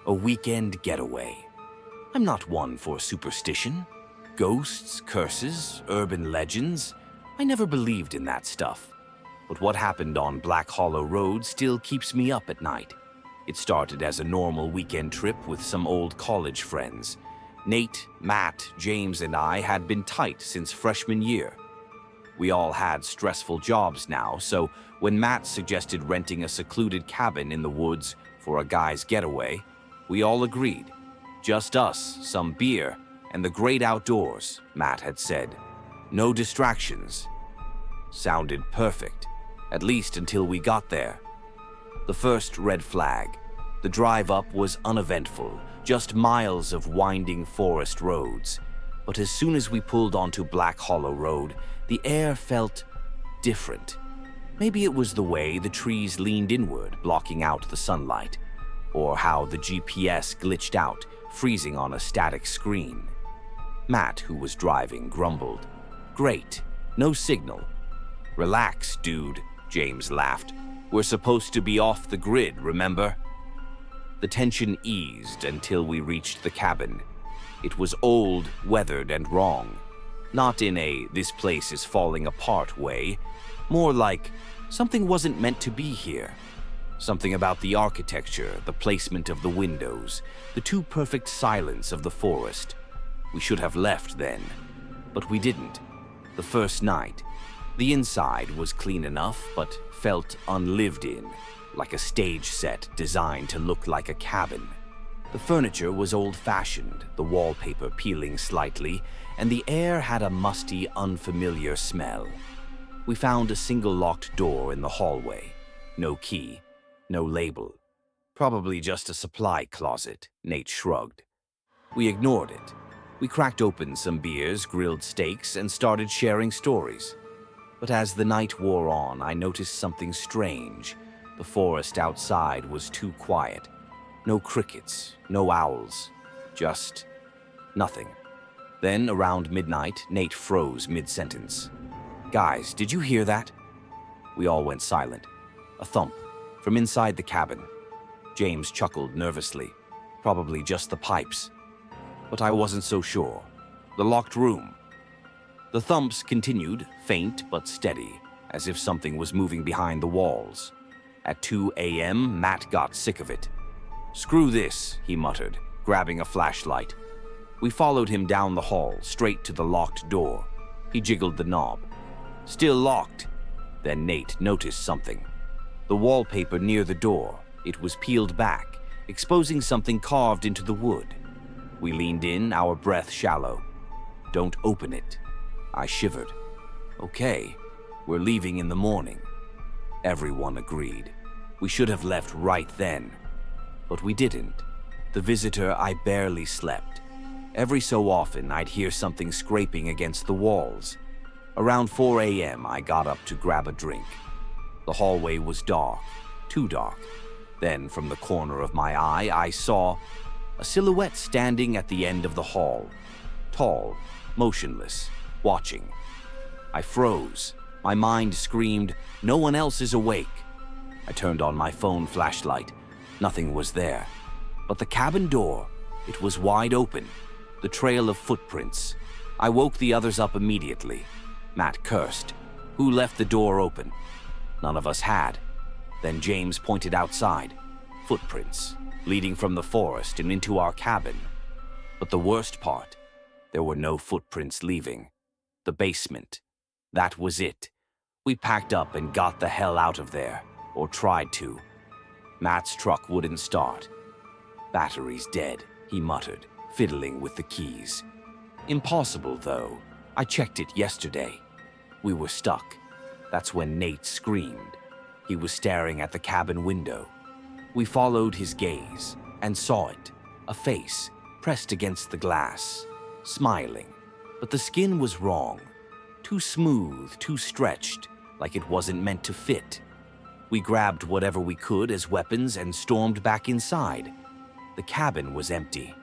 a weekend getaway. I'm not one for superstition. Ghosts, curses, urban legends. I never believed in that stuff. But what happened on Black Hollow Road still keeps me up at night. It started as a normal weekend trip with some old college friends. Nate, Matt, James, and I had been tight since freshman year. We all had stressful jobs now, so when Matt suggested renting a secluded cabin in the woods for a guy's getaway, we all agreed. Just us, some beer, and the great outdoors, Matt had said. No distractions. Sounded perfect, at least until we got there. The first red flag. The drive up was uneventful, just miles of winding forest roads. But as soon as we pulled onto Black Hollow Road, the air felt different. Maybe it was the way the trees leaned inward, blocking out the sunlight, or how the GPS glitched out, freezing on a static screen. Matt, who was driving, grumbled. "Great, no signal." "Relax, dude," James laughed. "We're supposed to be off the grid, remember?" The tension eased until we reached the cabin. It was old, weathered, and wrong. Not in a "this place is falling apart" way, more like something wasn't meant to be here. Something about the architecture, the placement of the windows, the too perfect silence of the forest. We should have left then, but we didn't. The first night, the inside was clean enough, but felt unlived in, like a stage set designed to look like a cabin. The furniture was old-fashioned, the wallpaper peeling slightly, and the air had a musty, unfamiliar smell. We found a single locked door in the hallway. No key, no label. Probably just a supply closet, Nate shrugged. We ignored it. We cracked open some beers, grilled steaks, and started sharing stories. But as the night wore on, I noticed something strange. The forest outside was too quiet. No crickets, no owls, just nothing. Then, around midnight, Nate froze mid-sentence. "Guys, did you hear that?" We all went silent. A thump from inside the cabin. James chuckled nervously. Probably just the pipes. But I wasn't so sure. The locked room. The thumps continued, faint but steady, as if something was moving behind the walls. At 2 a.m., Matt got sick of it. "Screw this," he muttered, grabbing a flashlight. We followed him down the hall, straight to the locked door. He jiggled the knob. Still locked. Then Nate noticed something. The wallpaper near the door. It was peeled back, exposing something carved into the wood. We leaned in, our breath shallow. "Don't open it." I shivered. "Okay, we're leaving in the morning." Everyone agreed. We should have left right then. But we didn't. The visitor, I barely slept. Every so often, I'd hear something scraping against the walls. Around 4 a.m., I got up to grab a drink. The hallway was dark, too dark. Then, from the corner of my eye, I saw a silhouette standing at the end of the hall. Tall, motionless, watching. I froze. My mind screamed, "No one else is awake." I turned on my phone flashlight. Nothing was there. But the cabin door, it was wide open. The trail of footprints. I woke the others up immediately. Matt cursed. "Who left the door open?" None of us had. Then James pointed outside. Footprints, leading from the forest and into our cabin. But the worst part, there were no footprints leaving. The basement. That was it. We packed up and got the hell out of there, or tried to. Matt's truck wouldn't start. "Battery's dead," he muttered, fiddling with the keys. Impossible, though. I checked it yesterday. We were stuck. That's when Nate screamed. He was staring at the cabin window. We followed his gaze and saw it, a face pressed against the glass, smiling. But the skin was wrong. Too smooth, too stretched, like it wasn't meant to fit. We grabbed whatever we could as weapons and stormed back inside. The cabin was empty,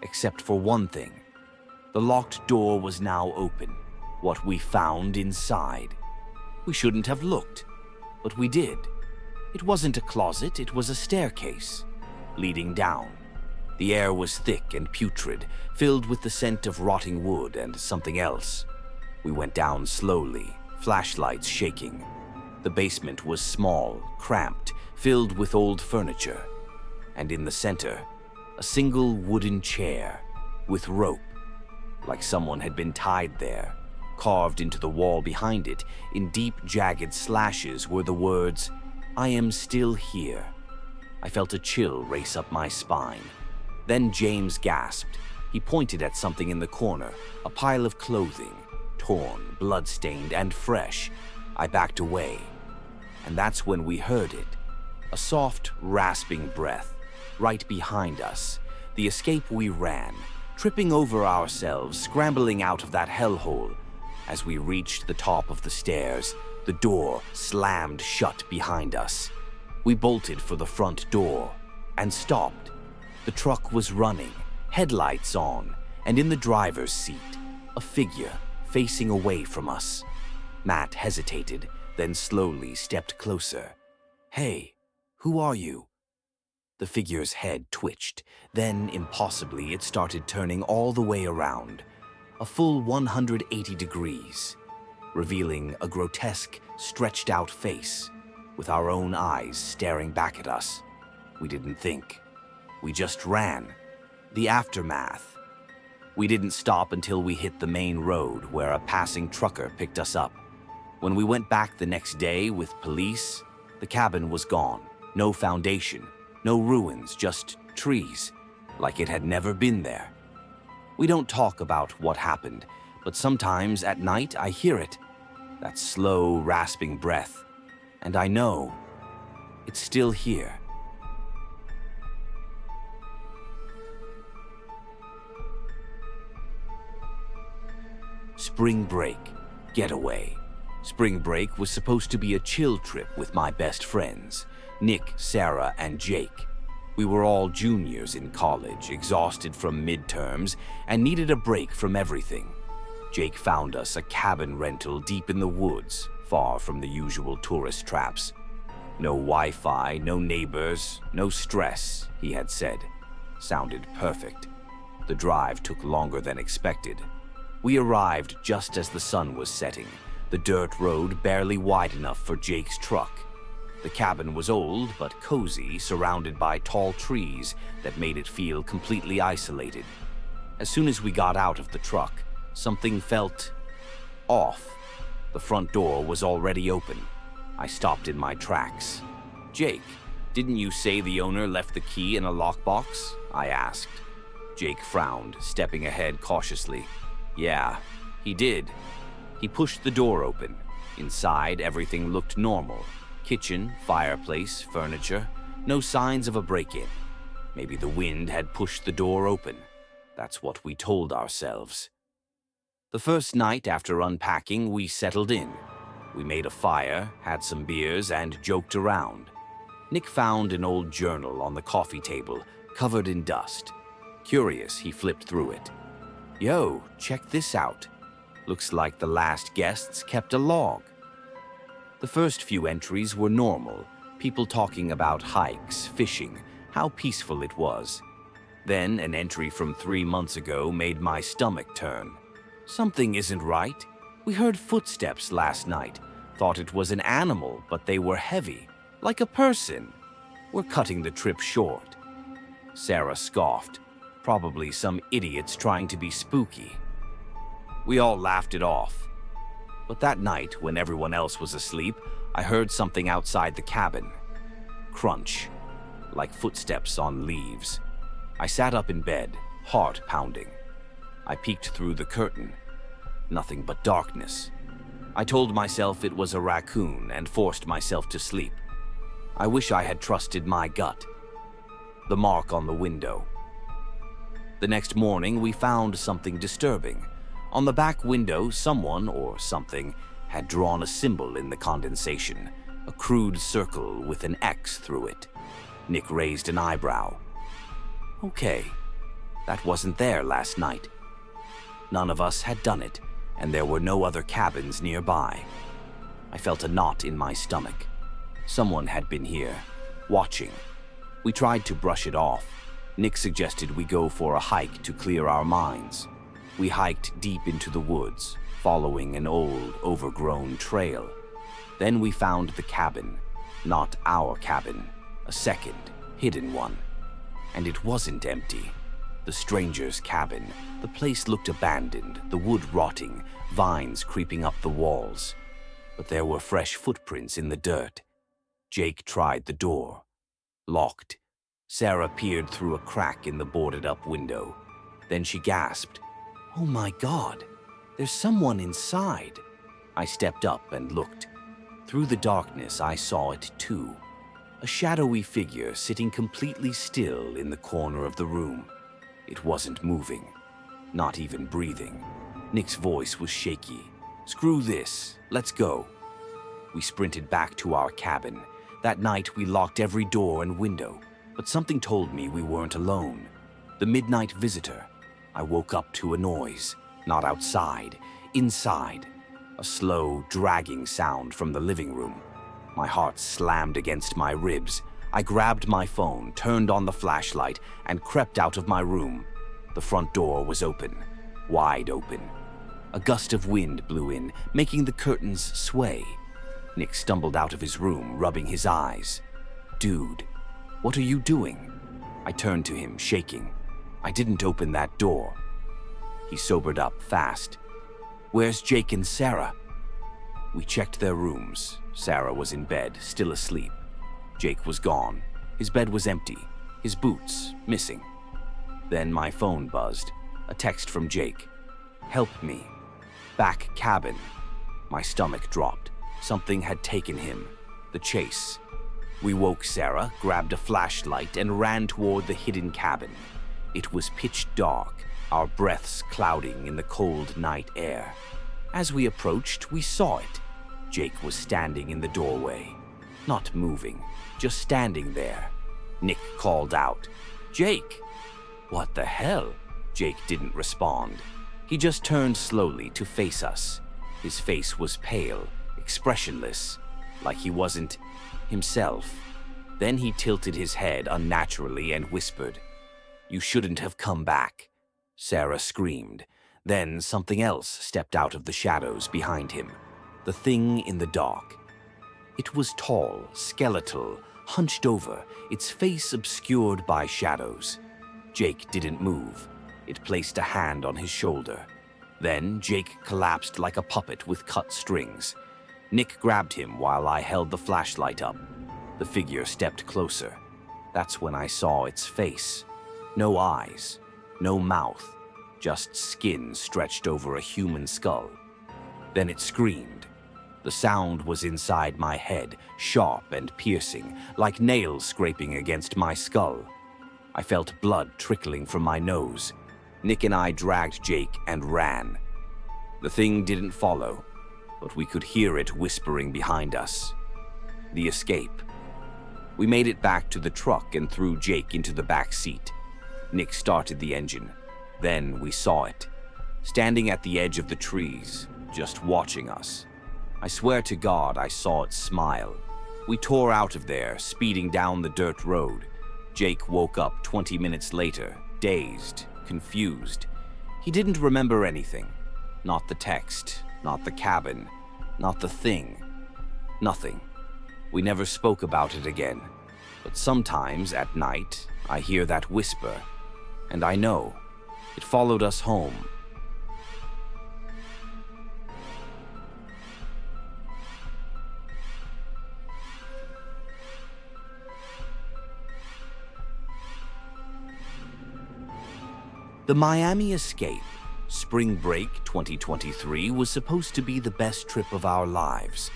except for one thing. The locked door was now open. What we found inside. We shouldn't have looked, but we did. It wasn't a closet, it was a staircase, leading down, The air was thick and putrid, filled with the scent of rotting wood and something else. We went down slowly, flashlights shaking. The basement was small, cramped, filled with old furniture. And in the center, a single wooden chair with rope, like someone had been tied there. Carved into the wall behind it, in deep, jagged slashes, were the words, "I am still here." I felt a chill race up my spine. Then James gasped. He pointed at something in the corner, a pile of clothing, torn, blood-stained, and fresh. I backed away, and that's when we heard it. A soft, rasping breath, right behind us. The escape we ran, tripping over ourselves, scrambling out of that hellhole. As we reached the top of the stairs, the door slammed shut behind us. We bolted for the front door and stopped. The truck was running, headlights on, and in the driver's seat, a figure facing away from us. Matt hesitated, then slowly stepped closer. "Hey, who are you?" The figure's head twitched, then impossibly it started turning all the way around. A full 180 degrees, revealing a grotesque, stretched-out face, with our own eyes staring back at us. We didn't think. We just ran. The aftermath. We didn't stop until we hit the main road, where a passing trucker picked us up. When we went back the next day with police, the cabin was gone. No foundation, no ruins, just trees, like it had never been there. We don't talk about what happened, but sometimes at night I hear it, that slow, rasping breath, and I know it's still here. Spring break, getaway. Spring break was supposed to be a chill trip with my best friends, Nick, Sarah, and Jake. We were all juniors in college, exhausted from midterms, and needed a break from everything. Jake found us a cabin rental deep in the woods, far from the usual tourist traps. No Wi-Fi, no neighbors, no stress, he had said. Sounded perfect. The drive took longer than expected. We arrived just as the sun was setting, the dirt road barely wide enough for Jake's truck. The cabin was old but cozy, surrounded by tall trees that made it feel completely isolated. As soon as we got out of the truck, something felt off. The front door was already open. I stopped in my tracks. "Jake, didn't you say the owner left the key in a lockbox?" I asked. Jake frowned, stepping ahead cautiously. "Yeah, he did." He pushed the door open. Inside, everything looked normal. Kitchen, fireplace, furniture, no signs of a break-in. Maybe the wind had pushed the door open. That's what we told ourselves. The first night after unpacking, we settled in. We made a fire, had some beers, and joked around. Nick found an old journal on the coffee table, covered in dust. Curious, he flipped through it. "Yo, check this out. Looks like the last guests kept a log." The first few entries were normal, people talking about hikes, fishing, how peaceful it was. Then an entry from 3 months ago made my stomach turn. "Something isn't right. We heard footsteps last night. Thought it was an animal, but they were heavy, like a person. We're cutting the trip short." Sarah scoffed. Probably some idiots trying to be spooky. We all laughed it off. But that night, when everyone else was asleep, I heard something outside the cabin. Crunch, like footsteps on leaves. I sat up in bed, heart pounding. I peeked through the curtain. Nothing but darkness. I told myself it was a raccoon and forced myself to sleep. I wish I had trusted my gut. The mark on the window. The next morning, we found something disturbing. On the back window, someone or something had drawn a symbol in the condensation, a crude circle with an X through it. Nick raised an eyebrow. Okay, that wasn't there last night. None of us had done it, and there were no other cabins nearby. I felt a knot in my stomach. Someone had been here, watching. We tried to brush it off. Nick suggested we go for a hike to clear our minds. We hiked deep into the woods, following an old, overgrown trail. Then we found the cabin. Not our cabin, a second, hidden one. And it wasn't empty. The stranger's cabin. The place looked abandoned, the wood rotting, vines creeping up the walls. But there were fresh footprints in the dirt. Jake tried the door. Locked. Sarah peered through a crack in the boarded-up window. Then she gasped, "Oh my God, there's someone inside." I stepped up and looked. Through the darkness, I saw it too. A shadowy figure sitting completely still in the corner of the room. It wasn't moving, not even breathing. Nick's voice was shaky. "Screw this, let's go." We sprinted back to our cabin. That night, we locked every door and window, but something told me we weren't alone. The midnight visitor. I woke up to a noise, not outside, inside. A slow, dragging sound from the living room. My heart slammed against my ribs. I grabbed my phone, turned on the flashlight, and crept out of my room. The front door was open, wide open. A gust of wind blew in, making the curtains sway. Nick stumbled out of his room, rubbing his eyes. "Dude, what are you doing?" I turned to him, shaking. "I didn't open that door." He sobered up fast. "Where's Jake and Sarah?" We checked their rooms. Sarah was in bed, still asleep. Jake was gone. His bed was empty. His boots missing. Then my phone buzzed. A text from Jake. "Help me. Back cabin." My stomach dropped. Something had taken him. The chase. We woke Sarah, grabbed a flashlight, and ran toward the hidden cabin. It was pitch dark, our breaths clouding in the cold night air. As we approached, we saw it. Jake was standing in the doorway. Not moving, just standing there. Nick called out, "Jake!" "What the hell?" Jake didn't respond. He just turned slowly to face us. His face was pale, expressionless, like he wasn't himself. Then he tilted his head unnaturally and whispered, "You shouldn't have come back." Sarah screamed. Then something else stepped out of the shadows behind him. The thing in the dark. It was tall, skeletal, hunched over, its face obscured by shadows. Jake didn't move. It placed a hand on his shoulder. Then Jake collapsed like a puppet with cut strings. Nick grabbed him while I held the flashlight up. The figure stepped closer. That's when I saw its face. No eyes, no mouth, just skin stretched over a human skull. Then it screamed. The sound was inside my head, sharp and piercing, like nails scraping against my skull. I felt blood trickling from my nose. Nick and I dragged Jake and ran. The thing didn't follow, but we could hear it whispering behind us. The escape. We made it back to the truck and threw Jake into the back seat. Nick started the engine. Then we saw it, standing at the edge of the trees, just watching us. I swear to God I saw it smile. We tore out of there, speeding down the dirt road. Jake woke up 20 minutes later, dazed, confused. He didn't remember anything. Not the text, not the cabin, not the thing. Nothing. We never spoke about it again. But sometimes at night, I hear that whisper, and I know. It followed us home. The Miami escape, spring break 2023, was supposed to be the best trip of our lives.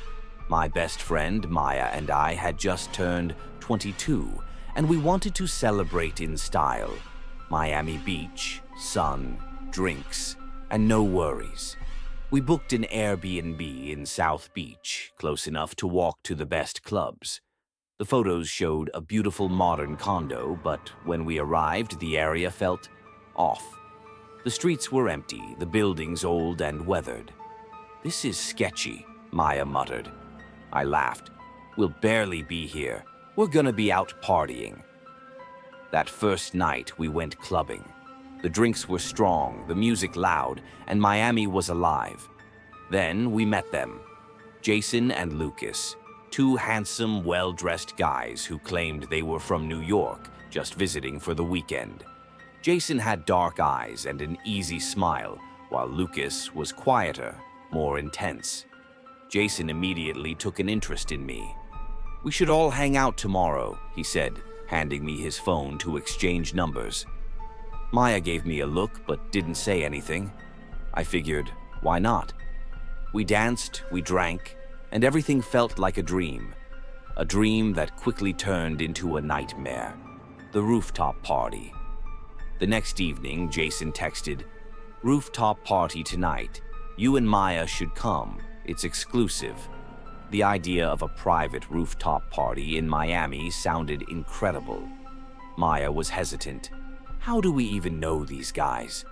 My best friend, Maya, and I had just turned 22, and we wanted to celebrate in style. Miami Beach, sun, drinks, and no worries. We booked an Airbnb in South Beach, close enough to walk to the best clubs. The photos showed a beautiful modern condo, but when we arrived, the area felt off. The streets were empty, the buildings old and weathered. "This is sketchy," Maya muttered. I laughed. "We'll barely be here. We're gonna be out partying." That first night, we went clubbing. The drinks were strong, the music loud, and Miami was alive. Then we met them, Jason and Lucas, two handsome, well-dressed guys who claimed they were from New York, just visiting for the weekend. Jason had dark eyes and an easy smile, while Lucas was quieter, more intense. Jason immediately took an interest in me. "We should all hang out tomorrow," he said, handing me his phone to exchange numbers. Maya gave me a look but didn't say anything. I figured, why not? We danced, we drank, and everything felt like a dream. A dream that quickly turned into a nightmare. The rooftop party. The next evening, Jason texted, "Rooftop party tonight. You and Maya should come. It's exclusive." The idea of a private rooftop party in Miami sounded incredible. Maya was hesitant. "How do we even know these guys?"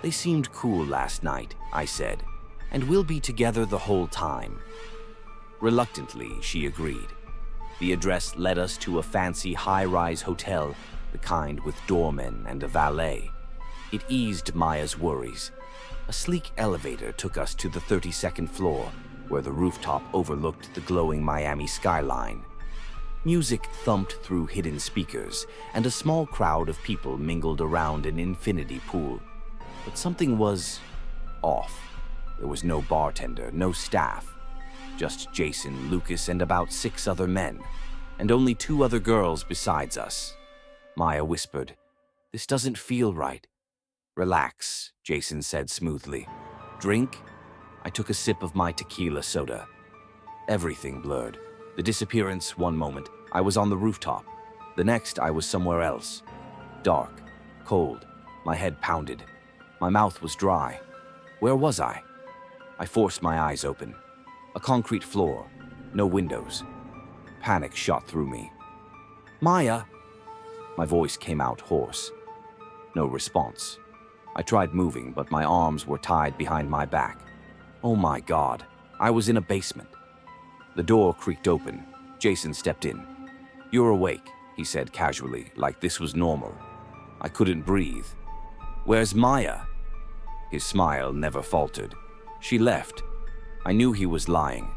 "They seemed cool last night," I said, "and we'll be together the whole time." Reluctantly, she agreed. The address led us to a fancy high-rise hotel, the kind with doormen and a valet. It eased Maya's worries. A sleek elevator took us to the 32nd floor, where the rooftop overlooked the glowing Miami skyline. Music thumped through hidden speakers, and a small crowd of people mingled around an infinity pool. But something was off. There was no bartender, no staff. Just Jason, Lucas, and about 6 other men, and only 2 other girls besides us. Maya whispered, "This doesn't feel right." "Relax," Jason said smoothly. "Drink?" I took a sip of my tequila soda. Everything blurred. The disappearance one moment, I was on the rooftop. The next, I was somewhere else. Dark, cold, my head pounded. My mouth was dry. Where was I? I forced my eyes open. A concrete floor, no windows. Panic shot through me. "Maya!" My voice came out hoarse. No response. I tried moving, but my arms were tied behind my back. Oh my God, I was in a basement. The door creaked open. Jason stepped in. "You're awake," he said casually, like this was normal. I couldn't breathe. "Where's Maya?" His smile never faltered. "She left." I knew he was lying.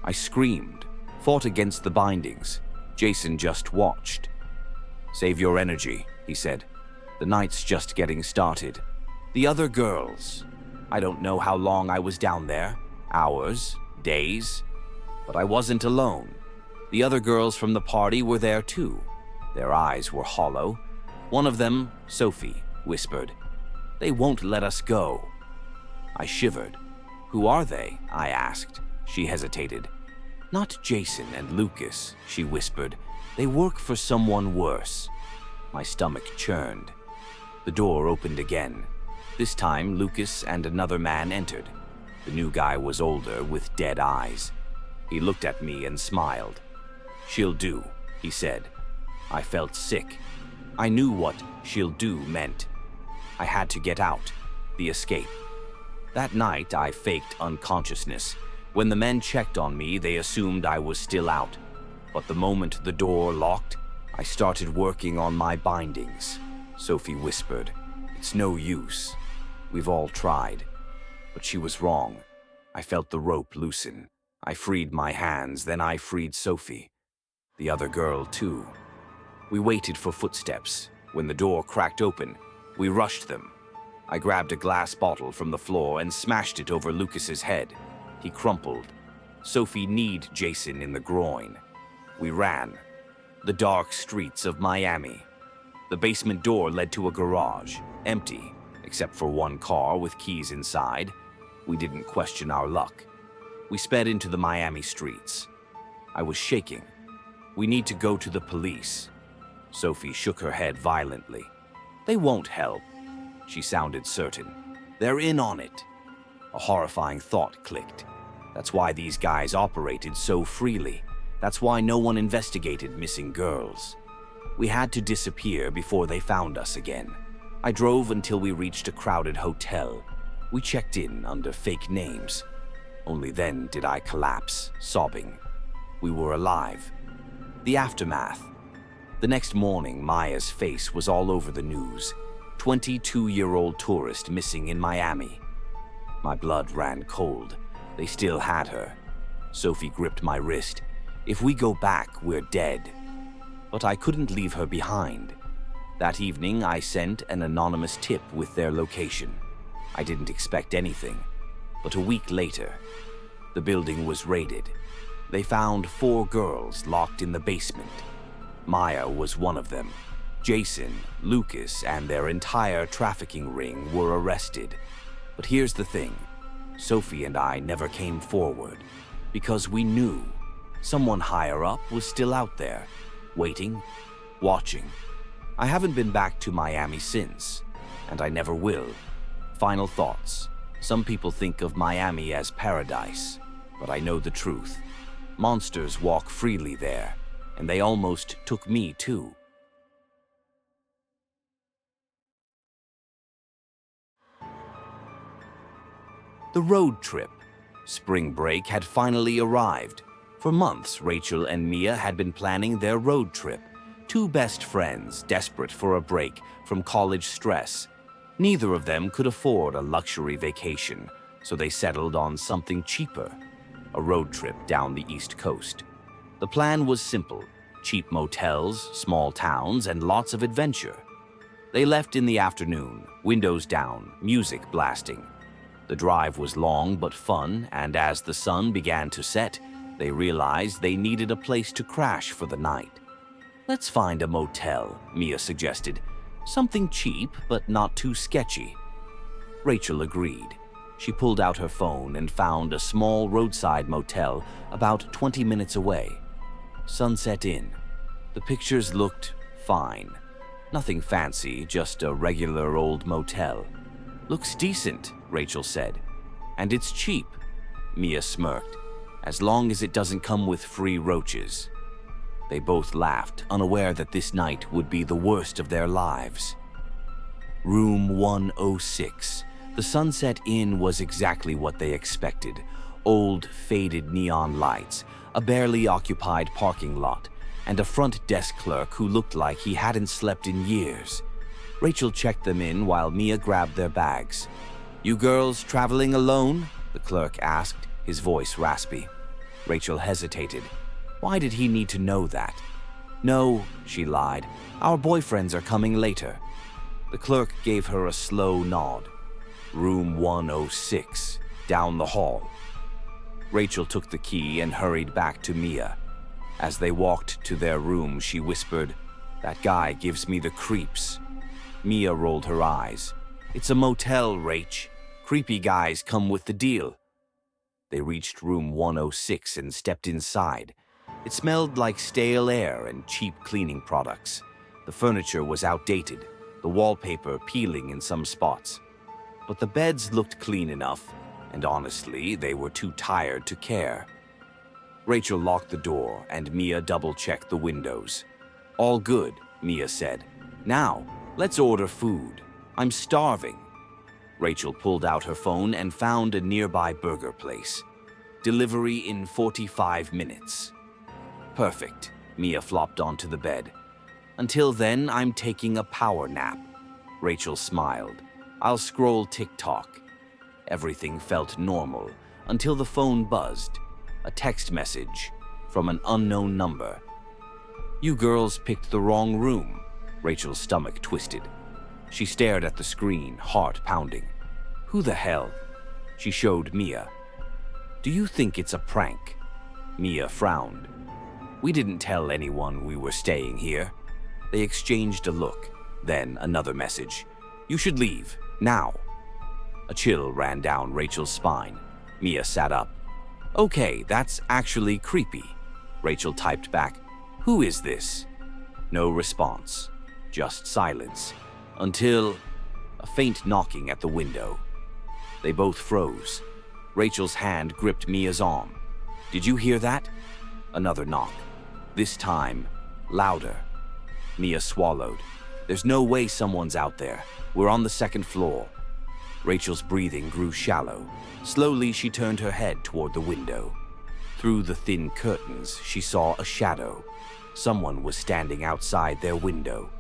I screamed, fought against the bindings. Jason just watched. "Save your energy," he said. "The night's just getting started." The other girls. I don't know how long I was down there. Hours, days. But I wasn't alone. The other girls from the party were there too. Their eyes were hollow. One of them, Sophie, whispered, "They won't let us go." I shivered. "Who are they?" I asked. She hesitated. "Not Jason and Lucas," she whispered. "They work for someone worse." My stomach churned. The door opened again. This time, Lucas and another man entered. The new guy was older, with dead eyes. He looked at me and smiled. "She'll do," he said. I felt sick. I knew what "she'll do" meant. I had to get out, the escape. That night, I faked unconsciousness. When the men checked on me, they assumed I was still out. But the moment the door locked, I started working on my bindings. Sophie whispered, "It's no use. We've all tried." But she was wrong. I felt the rope loosen. I freed my hands, then I freed Sophie. The other girl, too. We waited for footsteps. When the door cracked open, we rushed them. I grabbed a glass bottle from the floor and smashed it over Lucas's head. He crumpled. Sophie kneed Jason in the groin. We ran. The dark streets of Miami. The basement door led to a garage, empty, except for one car with keys inside. We didn't question our luck. We sped into the Miami streets. I was shaking. "We need to go to the police." Sophie shook her head violently. "They won't help." She sounded certain. "They're in on it." A horrifying thought clicked. That's why these guys operated so freely. That's why no one investigated missing girls. We had to disappear before they found us again. I drove until we reached a crowded hotel. We checked in under fake names. Only then did I collapse, sobbing. We were alive. The aftermath. The next morning, Maya's face was all over the news. 22-year-old tourist missing in Miami. My blood ran cold. They still had her. Sophie gripped my wrist. If we go back, we're dead. But I couldn't leave her behind. That evening, I sent an anonymous tip with their location. I didn't expect anything. But a week later, the building was raided. They found 4 girls locked in the basement. Maya was one of them. Jason, Lucas, and their entire trafficking ring were arrested. But here's the thing. Sophie and I never came forward because we knew someone higher up was still out there, waiting, watching. I haven't been back to Miami since, and I never will. Final thoughts. Some people think of Miami as paradise, but I know the truth. Monsters walk freely there, and they almost took me too. The road trip. Spring break had finally arrived. For months, Rachel and Mia had been planning their road trip. 2 best friends, desperate for a break from college stress. Neither of them could afford a luxury vacation, so they settled on something cheaper, a road trip down the East Coast. The plan was simple: cheap motels, small towns, and lots of adventure. They left in the afternoon, windows down, music blasting. The drive was long but fun, and as the sun began to set, they realized they needed a place to crash for the night. "Let's find a motel," Mia suggested. "Something cheap, but not too sketchy." Rachel agreed. She pulled out her phone and found a small roadside motel about 20 minutes away. Sunset Inn. The pictures looked fine. Nothing fancy, just a regular old motel. "Looks decent," Rachel said. "And it's cheap." Mia smirked. "As long as it doesn't come with free roaches." They both laughed, unaware that this night would be the worst of their lives. Room 106. The Sunset Inn was exactly what they expected. Old, faded neon lights, a barely occupied parking lot, and a front desk clerk who looked like he hadn't slept in years. Rachel checked them in while Mia grabbed their bags. "You girls traveling alone?" the clerk asked, his voice raspy. Rachel hesitated. Why did he need to know that? "No," she lied. "Our boyfriends are coming later." The clerk gave her a slow nod. Room 106, down the hall. Rachel took the key and hurried back to Mia. As they walked to their room, she whispered, "That guy gives me the creeps." Mia rolled her eyes. "It's a motel, Rach. Creepy guys come with the deal." They reached room 106 and stepped inside. It smelled like stale air and cheap cleaning products. The furniture was outdated, the wallpaper peeling in some spots. But the beds looked clean enough, and honestly, they were too tired to care. Rachel locked the door, and Mia double-checked the windows. "All good," Mia said. "Now, let's order food. I'm starving." Rachel pulled out her phone and found a nearby burger place. "Delivery in 45 minutes. "Perfect." Mia flopped onto the bed. "Until then, I'm taking a power nap." Rachel smiled. "I'll scroll TikTok." Everything felt normal until the phone buzzed. A text message from an unknown number. "You girls picked the wrong room." Rachel's stomach twisted. She stared at the screen, heart pounding. "Who the hell?" She showed Mia. "Do you think it's a prank?" Mia frowned. "We didn't tell anyone we were staying here." They exchanged a look, then another message. "You should leave, now." A chill ran down Rachel's spine. Mia sat up. "Okay, that's actually creepy." Rachel typed back, "Who is this?" No response, just silence, until a faint knocking at the window. They both froze. Rachel's hand gripped Mia's arm. "Did you hear that?" Another knock. This time, louder. Mia swallowed. "There's no way someone's out there. We're on the second floor." Rachel's breathing grew shallow. Slowly, she turned her head toward the window. Through the thin curtains, she saw a shadow. Someone was standing outside their window.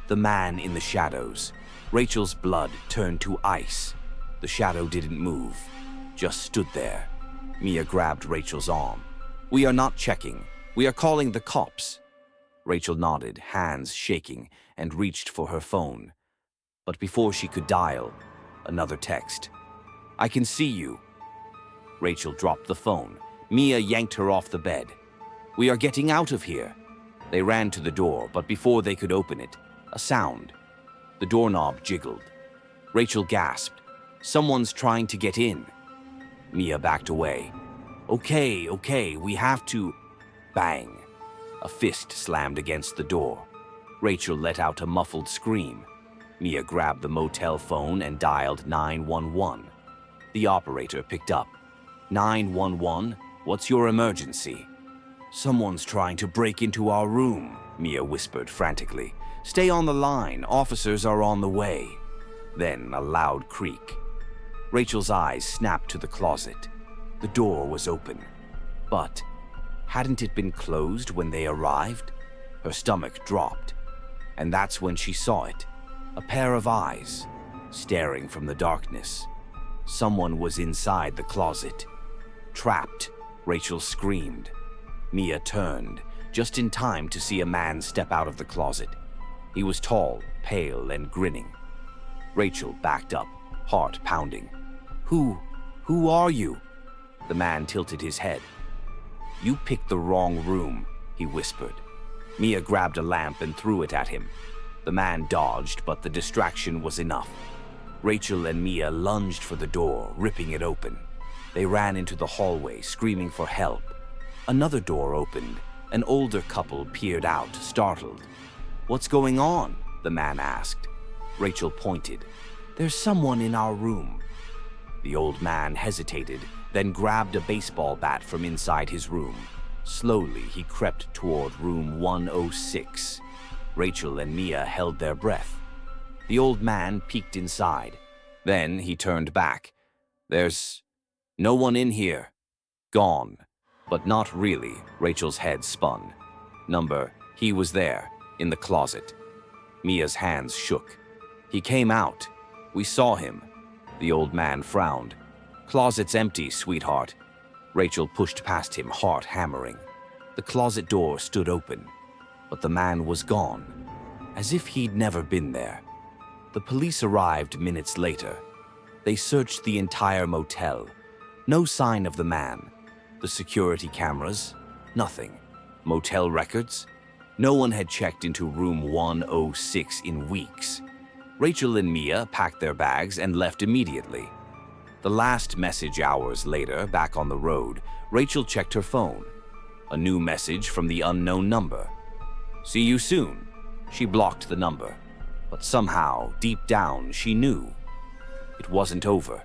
The man in the shadows. Rachel's blood turned to ice. The shadow didn't move, just stood there. Mia grabbed Rachel's arm. "We are not checking. We are calling the cops." Rachel nodded, hands shaking, and reached for her phone. But before she could dial, another text. "I can see you." Rachel dropped the phone. Mia yanked her off the bed. "We are getting out of here." They ran to the door, but before they could open it, a sound. The doorknob jiggled. Rachel gasped. "Someone's trying to get in." Mia backed away. Okay, we have to..." Bang! A fist slammed against the door. Rachel let out a muffled scream. Mia grabbed the motel phone and dialed 911. The operator picked up. 911, what's your emergency?" "Someone's trying to break into our room," Mia whispered frantically. "Stay on the line, officers are on the way." Then a loud creak. Rachel's eyes snapped to the closet. The door was open. But hadn't it been closed when they arrived? Her stomach dropped. And that's when she saw it. A pair of eyes, staring from the darkness. Someone was inside the closet. "Trapped," Rachel screamed. Mia turned, just in time to see a man step out of the closet. He was tall, pale, and grinning. Rachel backed up, heart pounding. Who are you?" The man tilted his head. "You picked the wrong room," he whispered. Mia grabbed a lamp and threw it at him. The man dodged, but the distraction was enough. Rachel and Mia lunged for the door, ripping it open. They ran into the hallway, screaming for help. Another door opened. An older couple peered out, startled. "What's going on?" the man asked. Rachel pointed. "There's someone in our room." The old man hesitated, then grabbed a baseball bat from inside his room. Slowly, he crept toward room 106. Rachel and Mia held their breath. The old man peeked inside. Then he turned back. "There's no one in here." "Gone." But not really, Rachel's head spun. He was there, in the closet. Mia's hands shook. "He came out. We saw him." The old man frowned. "Closet's empty, sweetheart." Rachel pushed past him, heart hammering. The closet door stood open, but the man was gone, as if he'd never been there. The police arrived minutes later. They searched the entire motel. No sign of the man. The security cameras, nothing. Motel records? No one had checked into room 106 in weeks. Rachel and Mia packed their bags and left immediately. The last message hours later, back on the road, Rachel checked her phone. A new message from the unknown number. "See you soon." She blocked the number, but somehow, deep down, she knew it wasn't over.